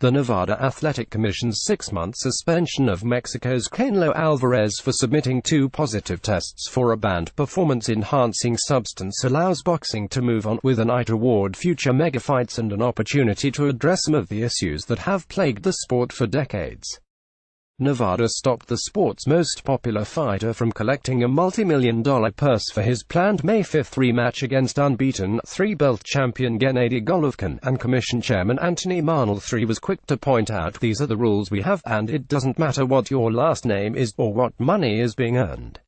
The Nevada Athletic Commission's 6-month suspension of Mexico's Canelo Alvarez for submitting 2 positive tests for a banned performance-enhancing substance allows boxing to move on with an eye toward future megafights and an opportunity to address some of the issues that have plagued the sport for decades. Nevada stopped the sport's most popular fighter from collecting a multi-million-dollar purse for his planned May 5 rematch against unbeaten 3-belt champion Gennady Golovkin, and Commission Chairman Anthony Marnell III was quick to point out, "These are the rules we have, and it doesn't matter what your last name is, or what money is being earned.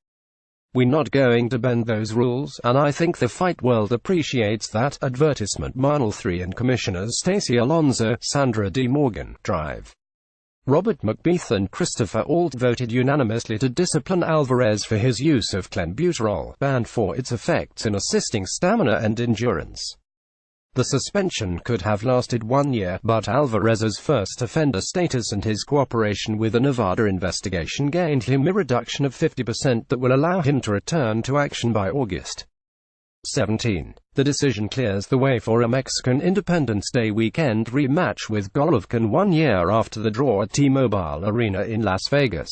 We're not going to bend those rules, and I think the fight world appreciates that." Advertisement. Marnell III and Commissioners Stacey Alonso, Sandra D. Morgan, Drive, Robert McBeath and Christopher Ault voted unanimously to discipline Alvarez for his use of clenbuterol, banned for its effects in assisting stamina and endurance. The suspension could have lasted 1 year, but Alvarez's first offender status and his cooperation with a Nevada investigation gained him a reduction of 50% that will allow him to return to action by August 17. The decision clears the way for a Mexican Independence Day weekend rematch with Golovkin 1 year after the draw at T-Mobile Arena in Las Vegas.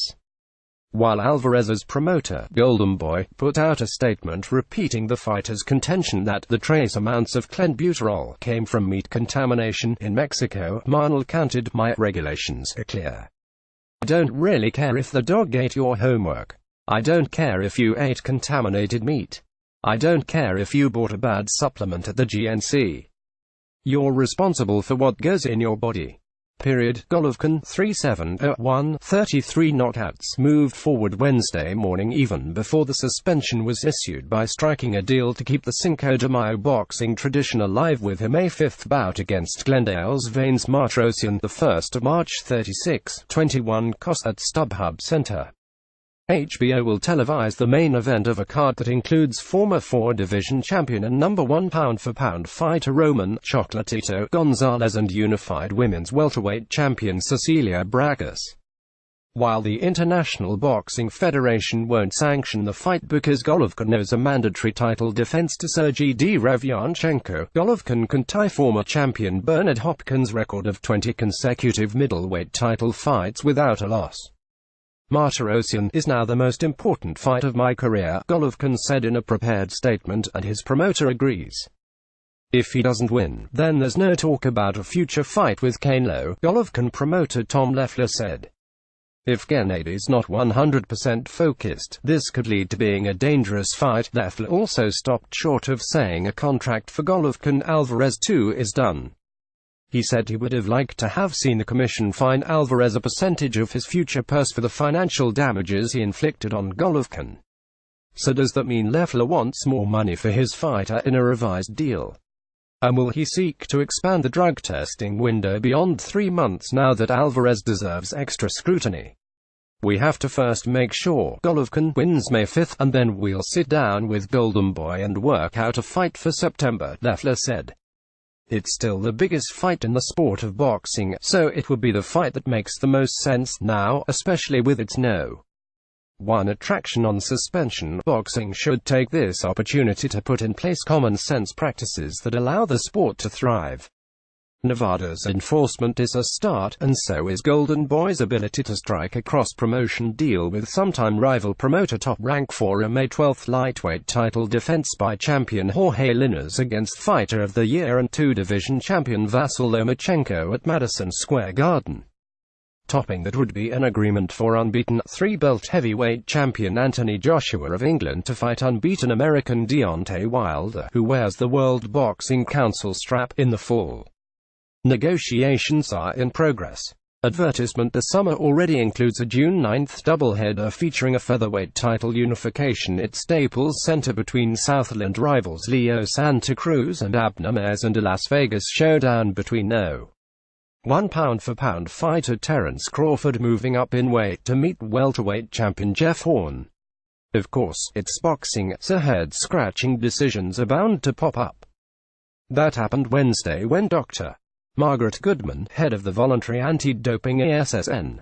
While Alvarez's promoter, Golden Boy, put out a statement repeating the fighter's contention that the trace amounts of clenbuterol came from meat contamination in Mexico, Marnell countered, "My regulations are clear. I don't really care if the dog ate your homework. I don't care if you ate contaminated meat. I don't care if you bought a bad supplement at the GNC. You're responsible for what goes in your body. Period." Golovkin, 3-7-0-1, 33 knockouts, moved forward Wednesday morning even before the suspension was issued by striking a deal to keep the Cinco de Mayo boxing tradition alive with a May 5 bout against Glendale's Vanes Martirosyan, the 1st of March. 36-21 cost at StubHub Center. HBO will televise the main event of a card that includes former 4-division champion and number 1 pound-for-pound fighter Roman Chocolatito Gonzalez and unified women's welterweight champion Cecilia Bragas. While the International Boxing Federation won't sanction the fight because Golovkin owes a mandatory title defense to Sergey Derevyanchenko, Golovkin can tie former champion Bernard Hopkins' record of 20 consecutive middleweight title fights without a loss. "Martirosyan is now the most important fight of my career," Golovkin said in a prepared statement, and his promoter agrees. "If he doesn't win, then there's no talk about a future fight with Canelo," Golovkin promoter Tom Leffler said. "If Gennady's not 100% focused, this could lead to being a dangerous fight." Leffler also stopped short of saying a contract for Golovkin Alvarez too is done. He said he would have liked to have seen the commission fine Alvarez a percentage of his future purse for the financial damages he inflicted on Golovkin. So does that mean Leffler wants more money for his fighter in a revised deal? And will he seek to expand the drug testing window beyond 3 months now that Alvarez deserves extra scrutiny? "We have to first make sure Golovkin wins May 5, and then we'll sit down with Golden Boy and work out a fight for September," Leffler said. "It's still the biggest fight in the sport of boxing, so it would be the fight that makes the most sense now, especially with its No. 1 attraction on suspension. Boxing should take this opportunity to put in place common-sense practices that allow the sport to thrive. Nevada's enforcement is a start, and so is Golden Boy's ability to strike a cross-promotion deal with sometime rival promoter Top Rank for a May 12 lightweight title defense by champion Jorge Linares against Fighter of the Year and 2-division champion Vasyl Lomachenko at Madison Square Garden. Topping that would be an agreement for unbeaten 3-belt heavyweight champion Anthony Joshua of England to fight unbeaten American Deontay Wilder, who wears the World Boxing Council strap, in the fall. Negotiations are in progress. Advertisement. The summer already includes a June 9 doubleheader featuring a featherweight title unification at Staples Center between Southland rivals Leo Santa Cruz and Abner Mares, and a Las Vegas showdown between No. 1 pound-for-pound fighter Terence Crawford moving up in weight to meet welterweight champion Jeff Horn. Of course, it's boxing, so head-scratching decisions are bound to pop up. That happened Wednesday when Dr. Margaret Goodman, head of the Voluntary Anti-Doping ASSN,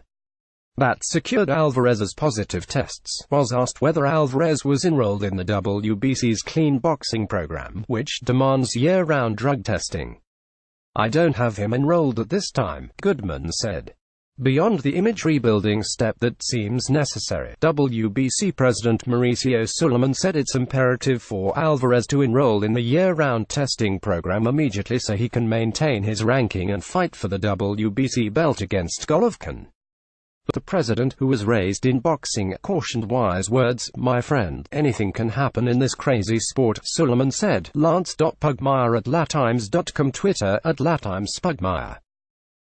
that secured Alvarez's positive tests, was asked whether Alvarez was enrolled in the WBC's clean boxing program, which demands year-round drug testing. I don't have him enrolled at this time, Goodman said. Beyond the image-rebuilding step that seems necessary, WBC President Mauricio Suleiman said it's imperative for Alvarez to enroll in the year-round testing program immediately so he can maintain his ranking and fight for the WBC belt against Golovkin. The president, who was raised in boxing, cautioned wise words, "My friend, anything can happen in this crazy sport," Suleiman said. Lance.Pugmire at LaTimes.com, Twitter @LaTimesPugmire.